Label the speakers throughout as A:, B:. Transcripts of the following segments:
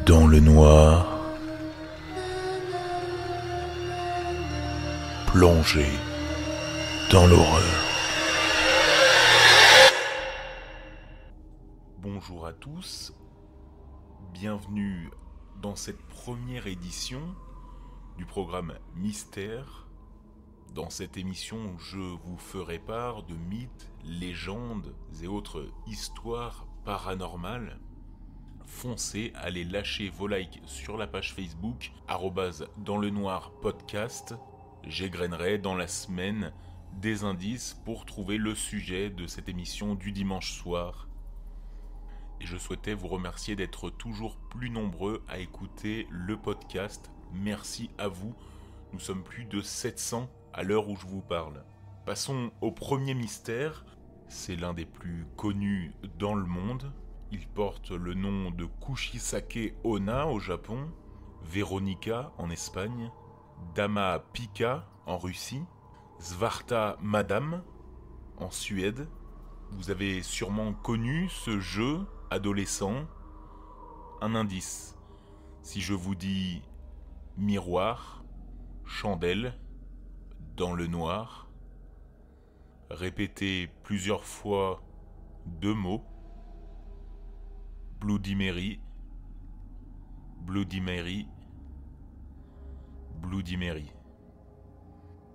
A: Dans le noir, plongé dans l'horreur. Bonjour à tous, bienvenue dans cette première édition du programme Mystère. Dans cette émission, je vous ferai part de mythes, légendes et autres histoires paranormales. Foncez, allez lâcher vos likes sur la page Facebook @danslenoirpodcast. J'égrainerai dans la semaine des indices pour trouver le sujet de cette émission du dimanche soir. Et je souhaitais vous remercier d'être toujours plus nombreux à écouter le podcast. Merci à vous. Nous sommes plus de 700 à l'heure où je vous parle. Passons au premier mystère. C'est l'un des plus connus dans le monde. Il porte le nom de Kushisake Onna au Japon, Veronica en Espagne, Dama Pika en Russie, Svarta Madame en Suède. Vous avez sûrement connu ce jeu adolescent. Un indice. Si je vous dis miroir, chandelle, dans le noir, répétez plusieurs fois deux mots. Bloody Mary, Bloody Mary, Bloody Mary.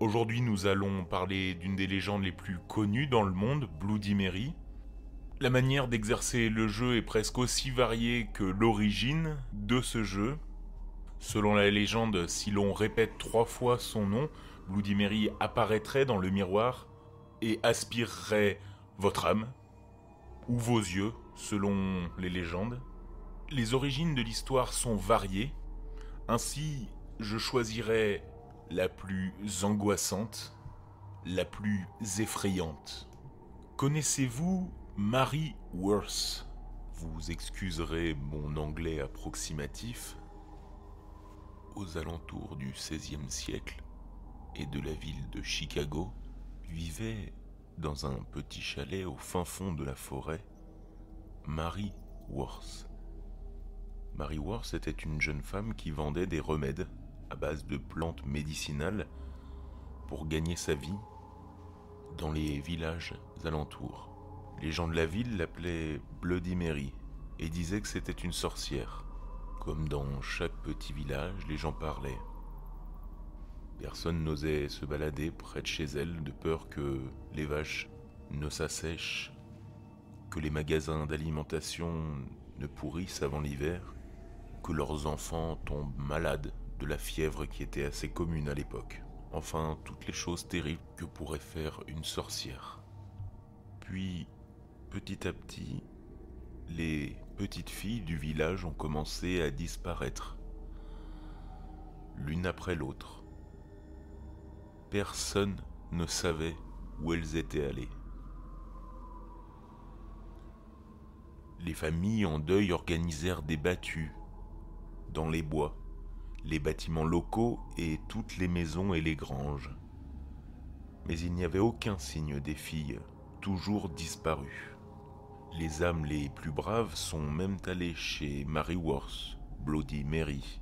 A: Aujourd'hui, nous allons parler d'une des légendes les plus connues dans le monde, Bloody Mary. La manière d'exercer le jeu est presque aussi variée que l'origine de ce jeu. Selon la légende, si l'on répète 3 fois son nom, Bloody Mary apparaîtrait dans le miroir et aspirerait votre âme ou vos yeux, selon les légendes. Les origines de l'histoire sont variées. Ainsi, je choisirai la plus angoissante, la plus effrayante. Connaissez-vous Mary Worth? Vous excuserez mon anglais approximatif. Aux alentours du XVIe siècle et de la ville de Chicago, vivait dans un petit chalet au fin fond de la forêt Mary Worth. Mary Worth était une jeune femme qui vendait des remèdes à base de plantes médicinales pour gagner sa vie dans les villages alentours. Les gens de la ville l'appelaient Bloody Mary et disaient que c'était une sorcière. Comme dans chaque petit village, les gens parlaient. Personne n'osait se balader près de chez elle de peur que les vaches ne s'assèchent, que les magasins d'alimentation ne pourrissent avant l'hiver, que leurs enfants tombent malades de la fièvre qui était assez commune à l'époque. Enfin, toutes les choses terribles que pourrait faire une sorcière. Puis, petit à petit, les petites filles du village ont commencé à disparaître, l'une après l'autre. Personne ne savait où elles étaient allées. Les familles en deuil organisèrent des battues dans les bois, les bâtiments locaux et toutes les maisons et les granges. Mais il n'y avait aucun signe des filles, toujours disparues. Les âmes les plus braves sont même allées chez Mary Worth, Bloody Mary,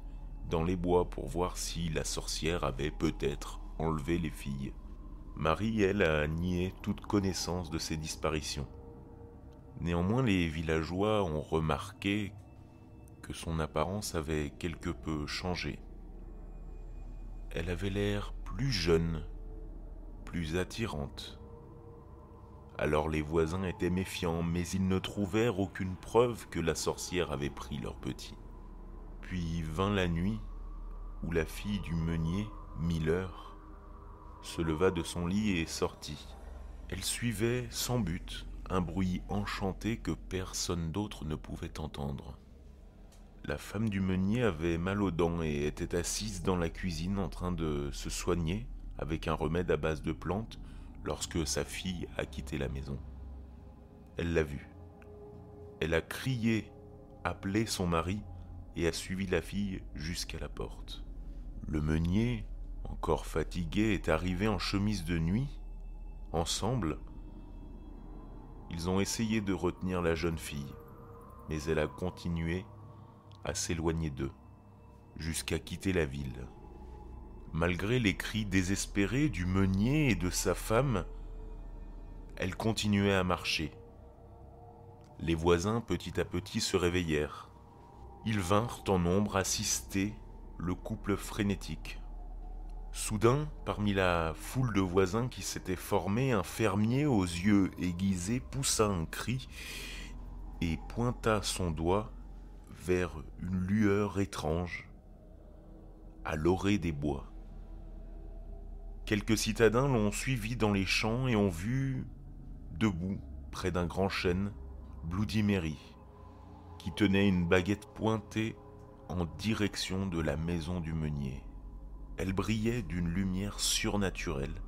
A: dans les bois pour voir si la sorcière avait peut-être enlevé les filles. Mary, elle, a nié toute connaissance de ces disparitions. Néanmoins, les villageois ont remarqué que son apparence avait quelque peu changé. Elle avait l'air plus jeune, plus attirante. Alors les voisins étaient méfiants, mais ils ne trouvèrent aucune preuve que la sorcière avait pris leur petit. Puis vint la nuit où la fille du meunier, Miller, se leva de son lit et sortit. Elle suivait sans but un bruit enchanté que personne d'autre ne pouvait entendre. La femme du meunier avait mal aux dents et était assise dans la cuisine en train de se soigner avec un remède à base de plantes lorsque sa fille a quitté la maison. Elle l'a vue. Elle a crié, appelé son mari et a suivi la fille jusqu'à la porte. Le meunier, encore fatigué, est arrivé en chemise de nuit. Ensemble, ils ont essayé de retenir la jeune fille, mais elle a continué à s'éloigner d'eux, jusqu'à quitter la ville. Malgré les cris désespérés du meunier et de sa femme, elle continuait à marcher. Les voisins, petit à petit, se réveillèrent. Ils vinrent en nombre assister le couple frénétique. Soudain, parmi la foule de voisins qui s'était formée, un fermier aux yeux aiguisés poussa un cri et pointa son doigt vers une lueur étrange à l'orée des bois. Quelques citadins l'ont suivi dans les champs et ont vu, debout, près d'un grand chêne, Bloody Mary, qui tenait une baguette pointée en direction de la maison du meunier. Elle brillait d'une lumière surnaturelle.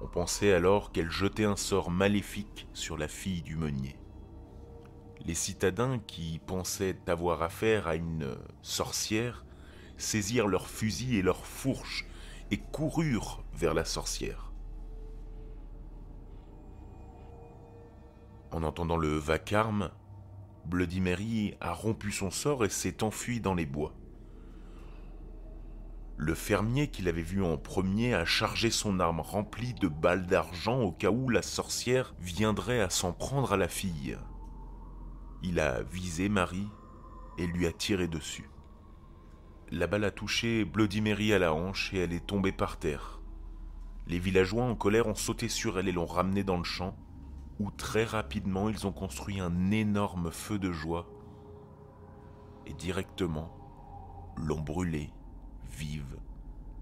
A: On pensait alors qu'elle jetait un sort maléfique sur la fille du meunier. Les citadins qui pensaient avoir affaire à une sorcière saisirent leurs fusils et leurs fourches et coururent vers la sorcière. En entendant le vacarme, Bloody Mary a rompu son sort et s'est enfui dans les bois. Le fermier qui l'avait vu en premier a chargé son arme remplie de balles d'argent au cas où la sorcière viendrait à s'en prendre à la fille. Il a visé Marie et lui a tiré dessus. La balle a touché Bloody Mary à la hanche et elle est tombée par terre. Les villageois en colère ont sauté sur elle et l'ont ramenée dans le champ, où très rapidement ils ont construit un énorme feu de joie et directement l'ont brûlée vive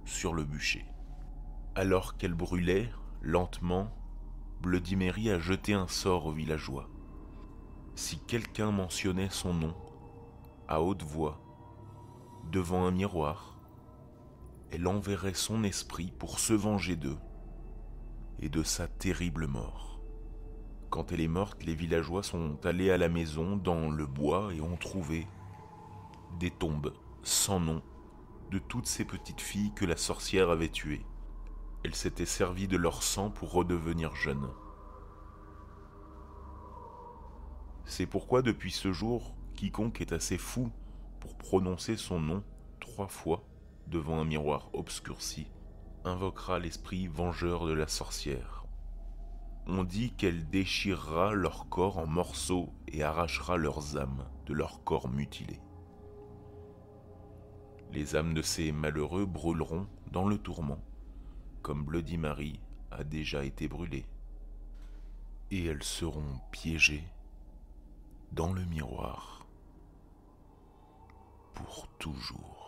A: sur le bûcher. Alors qu'elle brûlait, lentement, Bloody Mary a jeté un sort aux villageois. Si quelqu'un mentionnait son nom, à haute voix, devant un miroir, elle enverrait son esprit pour se venger d'eux et de sa terrible mort. Quand elle est morte, les villageois sont allés à la maison dans le bois et ont trouvé des tombes sans nom de toutes ces petites filles que la sorcière avait tuées. Elle s'était servie de leur sang pour redevenir jeune. C'est pourquoi depuis ce jour, quiconque est assez fou pour prononcer son nom 3 fois devant un miroir obscurci invoquera l'esprit vengeur de la sorcière. On dit qu'elle déchirera leur corps en morceaux et arrachera leurs âmes de leur corps mutilé. Les âmes de ces malheureux brûleront dans le tourment, comme Bloody Mary a déjà été brûlée. Et elles seront piégées dans le miroir pour toujours.